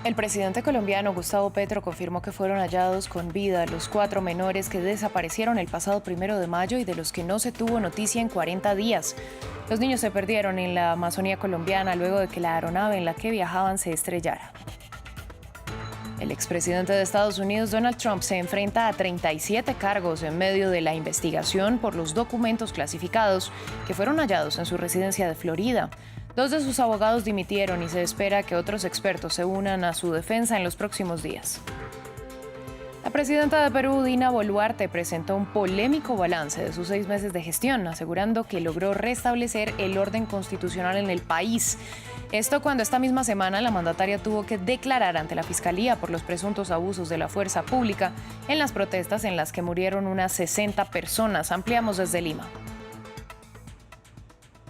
El presidente colombiano Gustavo Petro confirmó que fueron hallados con vida los 4 menores que desaparecieron el pasado 1 de mayo y de los que no se tuvo noticia en 40 días. Los niños se perdieron en la Amazonía colombiana luego de que la aeronave en la que viajaban se estrellara. El expresidente de Estados Unidos, Donald Trump, se enfrenta a 37 cargos en medio de la investigación por los documentos clasificados que fueron hallados en su residencia de Florida. 2 de sus abogados dimitieron y se espera que otros expertos se unan a su defensa en los próximos días. La presidenta de Perú, Dina Boluarte, presentó un polémico balance de sus 6 meses de gestión, asegurando que logró restablecer el orden constitucional en el país. Esto cuando esta misma semana la mandataria tuvo que declarar ante la Fiscalía por los presuntos abusos de la fuerza pública en las protestas en las que murieron unas 60 personas. Ampliamos desde Lima.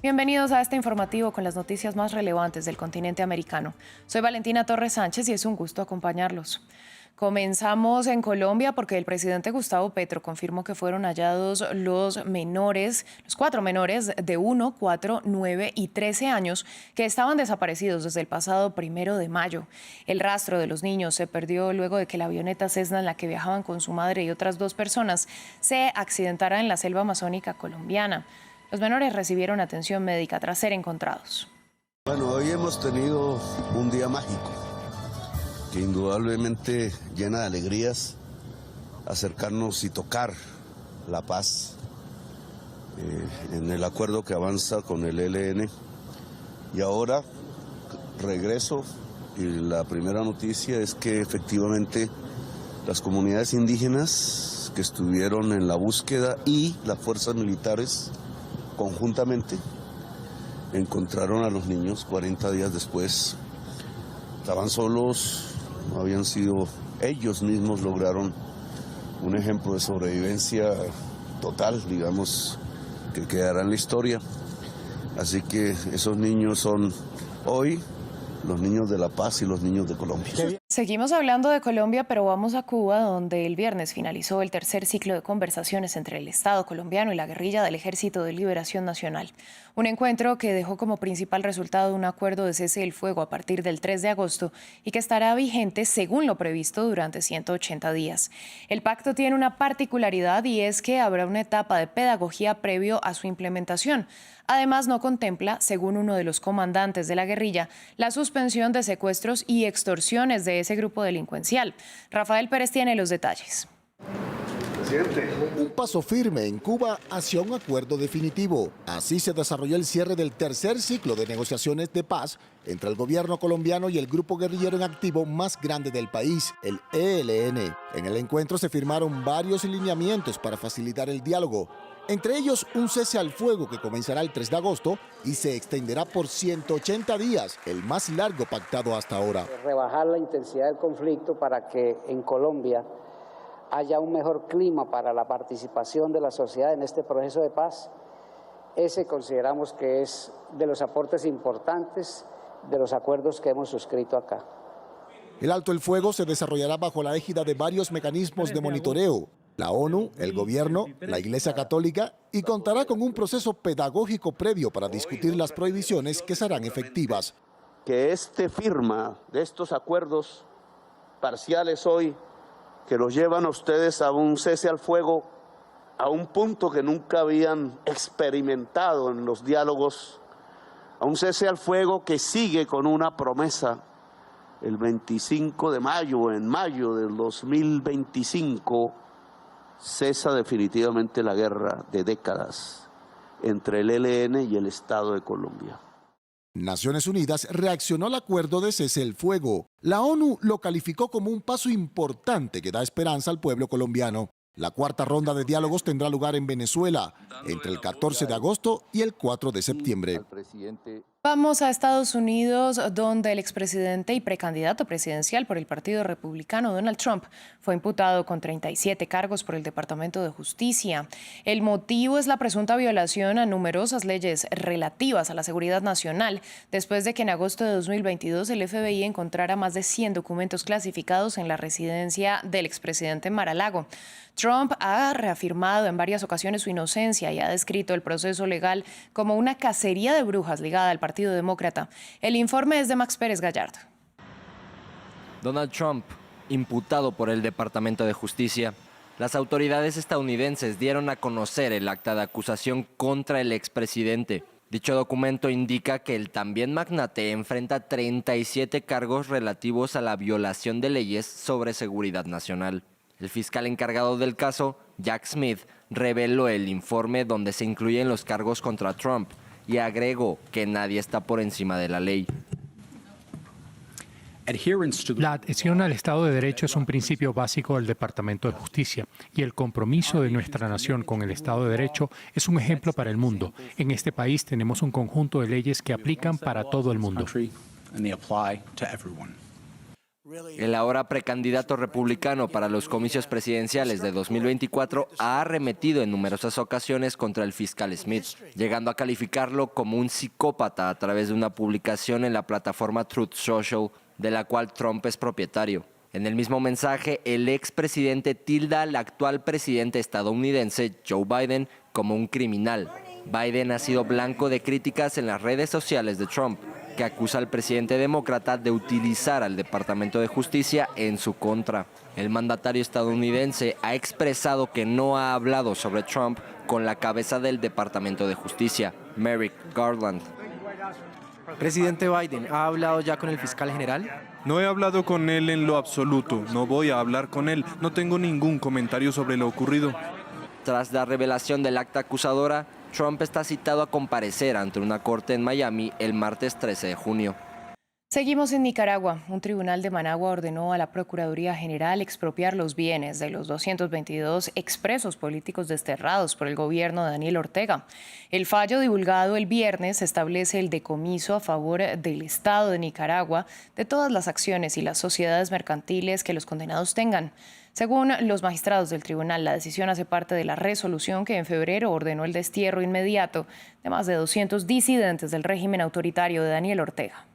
Bienvenidos a este informativo con las noticias más relevantes del continente americano. Soy Valentina Torres Sánchez y es un gusto acompañarlos. Comenzamos en Colombia porque el presidente Gustavo Petro confirmó que fueron hallados los 4 menores de 1, 4, 9 y 13 años que estaban desaparecidos desde el pasado 1 de mayo. El rastro de los niños se perdió luego de que la avioneta Cessna en la que viajaban con su madre y otras 2 personas se accidentara en la selva amazónica colombiana. Los menores recibieron atención médica tras ser encontrados. Bueno, hoy hemos tenido un día mágico, que indudablemente llena de alegrías acercarnos y tocar la paz en el acuerdo que avanza con el ELN. Y ahora regreso y la primera noticia es que efectivamente las comunidades indígenas que estuvieron en la búsqueda y las fuerzas militares conjuntamente encontraron a los niños 40 días después. Estaban solos, no habían sido, ellos mismos lograron un ejemplo de sobrevivencia total, digamos, que quedará en la historia. Así que esos niños son hoy los niños de La Paz y los niños de Colombia. Seguimos hablando de Colombia, pero vamos a Cuba, donde el viernes finalizó el tercer ciclo de conversaciones entre el Estado colombiano y la guerrilla del Ejército de Liberación Nacional. Un encuentro que dejó como principal resultado un acuerdo de cese del fuego a partir del 3 de agosto y que estará vigente según lo previsto durante 180 días. El pacto tiene una particularidad y es que habrá una etapa de pedagogía previo a su implementación. Además, no contempla, según uno de los comandantes de la guerrilla, la suspensión de secuestros y extorsiones de ese grupo delincuencial. Rafael Pérez tiene los detalles. Un paso firme en Cuba hacia un acuerdo definitivo. Así se desarrolló el cierre del tercer ciclo de negociaciones de paz entre el gobierno colombiano y el grupo guerrillero en activo más grande del país, el ELN. En el encuentro se firmaron varios lineamientos para facilitar el diálogo. Entre ellos, un cese al fuego que comenzará el 3 de agosto y se extenderá por 180 días, el más largo pactado hasta ahora. Rebajar la intensidad del conflicto para que en Colombia haya un mejor clima para la participación de la sociedad en este proceso de paz. Ese consideramos que es de los aportes importantes de los acuerdos que hemos suscrito acá. El alto el fuego se desarrollará bajo la égida de varios mecanismos de monitoreo. La ONU, el gobierno, la Iglesia Católica y contará con un proceso pedagógico previo para discutir las prohibiciones que serán efectivas. Que firma de estos acuerdos parciales hoy, que los llevan a ustedes a un cese al fuego, a un punto que nunca habían experimentado en los diálogos, a un cese al fuego que sigue con una promesa. El 25 de mayo, en mayo del 2025, cesa definitivamente la guerra de décadas entre el ELN y el Estado de Colombia. Naciones Unidas reaccionó al acuerdo de cese el fuego. La ONU lo calificó como un paso importante que da esperanza al pueblo colombiano. La cuarta ronda de diálogos tendrá lugar en Venezuela entre el 14 de agosto y el 4 de septiembre. Vamos a Estados Unidos, donde el expresidente y precandidato presidencial por el Partido Republicano, Donald Trump, fue imputado con 37 cargos por el Departamento de Justicia. El motivo es la presunta violación a numerosas leyes relativas a la seguridad nacional, después de que en agosto de 2022 el FBI encontrara más de 100 documentos clasificados en la residencia del expresidente en Mar-a-Lago. Trump ha reafirmado en varias ocasiones su inocencia y ha descrito el proceso legal como una cacería de brujas ligada al Partido Demócrata. El informe es de Max Pérez Gallardo. Donald Trump, imputado por el Departamento de Justicia. Las autoridades estadounidenses dieron a conocer el acta de acusación contra el expresidente. Dicho documento indica que el también magnate enfrenta 37 cargos relativos a la violación de leyes sobre seguridad nacional. El fiscal encargado del caso, Jack Smith, reveló el informe donde se incluyen los cargos contra Trump y agregó que nadie está por encima de la ley. La adhesión al Estado de Derecho es un principio básico del Departamento de Justicia y el compromiso de nuestra nación con el Estado de Derecho es un ejemplo para el mundo. En este país tenemos un conjunto de leyes que aplican para todo el mundo. El ahora precandidato republicano para los comicios presidenciales de 2024 ha arremetido en numerosas ocasiones contra el fiscal Smith, llegando a calificarlo como un psicópata a través de una publicación en la plataforma Truth Social, de la cual Trump es propietario. En el mismo mensaje, el expresidente tilda al actual presidente estadounidense, Joe Biden, como un criminal. Biden ha sido blanco de críticas en las redes sociales de Trump, que acusa al presidente demócrata de utilizar al Departamento de Justicia en su contra. El mandatario estadounidense ha expresado que no ha hablado sobre Trump con la cabeza del Departamento de Justicia, Merrick Garland. Presidente Biden, ¿ha hablado ya con el fiscal general? No he hablado con él en lo absoluto, no voy a hablar con él, no tengo ningún comentario sobre lo ocurrido. Tras la revelación del acta acusadora, Trump está citado a comparecer ante una corte en Miami el martes 13 de junio. Seguimos en Nicaragua. Un tribunal de Managua ordenó a la Procuraduría General expropiar los bienes de los 222 expresos políticos desterrados por el gobierno de Daniel Ortega. El fallo divulgado el viernes establece el decomiso a favor del Estado de Nicaragua de todas las acciones y las sociedades mercantiles que los condenados tengan. Según los magistrados del tribunal, la decisión hace parte de la resolución que en febrero ordenó el destierro inmediato de más de 200 disidentes del régimen autoritario de Daniel Ortega.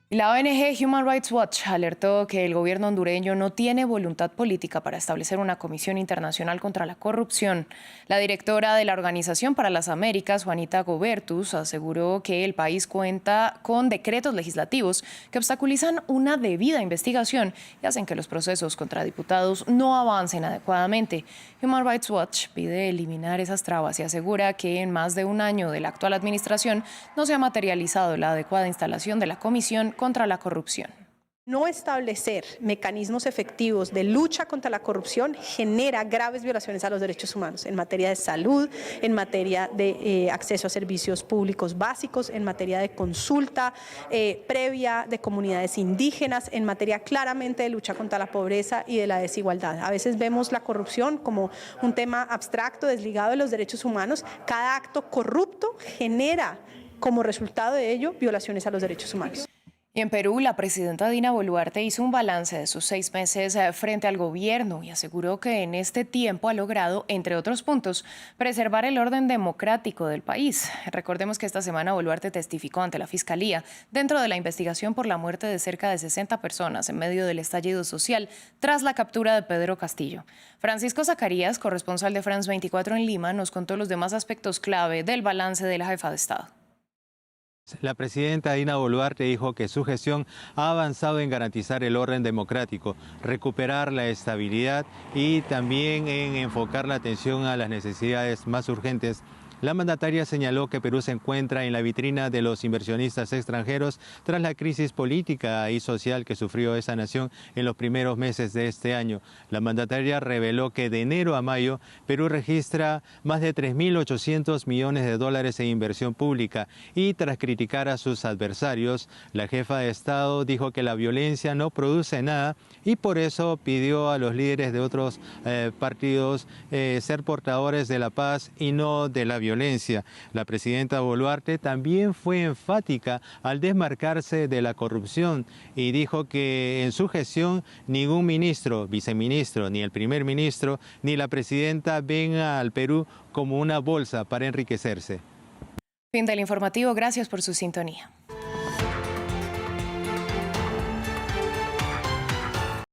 La ONG Human Rights Watch alertó que el gobierno hondureño no tiene voluntad política para establecer una comisión internacional contra la corrupción. La directora de la Organización para las Américas, Juanita Gobertus, aseguró que el país cuenta con decretos legislativos que obstaculizan una debida investigación y hacen que los procesos contra diputados no avancen adecuadamente. Human Rights Watch pide eliminar esas trabas y asegura que en más de un año de la actual administración no se ha materializado la adecuada instalación de la comisión contra la corrupción. No establecer mecanismos efectivos de lucha contra la corrupción genera graves violaciones a los derechos humanos en materia de salud, en materia de acceso a servicios públicos básicos, en materia de consulta previa de comunidades indígenas, en materia claramente de lucha contra la pobreza y de la desigualdad. A veces vemos la corrupción como un tema abstracto, desligado de los derechos humanos. Cada acto corrupto genera como resultado de ello violaciones a los derechos humanos. Y en Perú, la presidenta Dina Boluarte hizo un balance de sus 6 meses frente al gobierno y aseguró que en este tiempo ha logrado, entre otros puntos, preservar el orden democrático del país. Recordemos que esta semana Boluarte testificó ante la Fiscalía dentro de la investigación por la muerte de cerca de 60 personas en medio del estallido social tras la captura de Pedro Castillo. Francisco Zacarías, corresponsal de France 24 en Lima, nos contó los demás aspectos clave del balance de la jefa de Estado. La presidenta Dina Boluarte dijo que su gestión ha avanzado en garantizar el orden democrático, recuperar la estabilidad y también en enfocar la atención a las necesidades más urgentes. La mandataria señaló que Perú se encuentra en la vitrina de los inversionistas extranjeros tras la crisis política y social que sufrió esa nación en los primeros meses de este año. La mandataria reveló que de enero a mayo Perú registra más de 3.800 millones de dólares en inversión pública y tras criticar a sus adversarios, la jefa de Estado dijo que la violencia no produce nada y por eso pidió a los líderes de otros partidos ser portadores de la paz y no de la violencia. La presidenta Boluarte también fue enfática al desmarcarse de la corrupción y dijo que en su gestión ningún ministro, viceministro, ni el primer ministro, ni la presidenta ven al Perú como una bolsa para enriquecerse. Fin del informativo, gracias por su sintonía.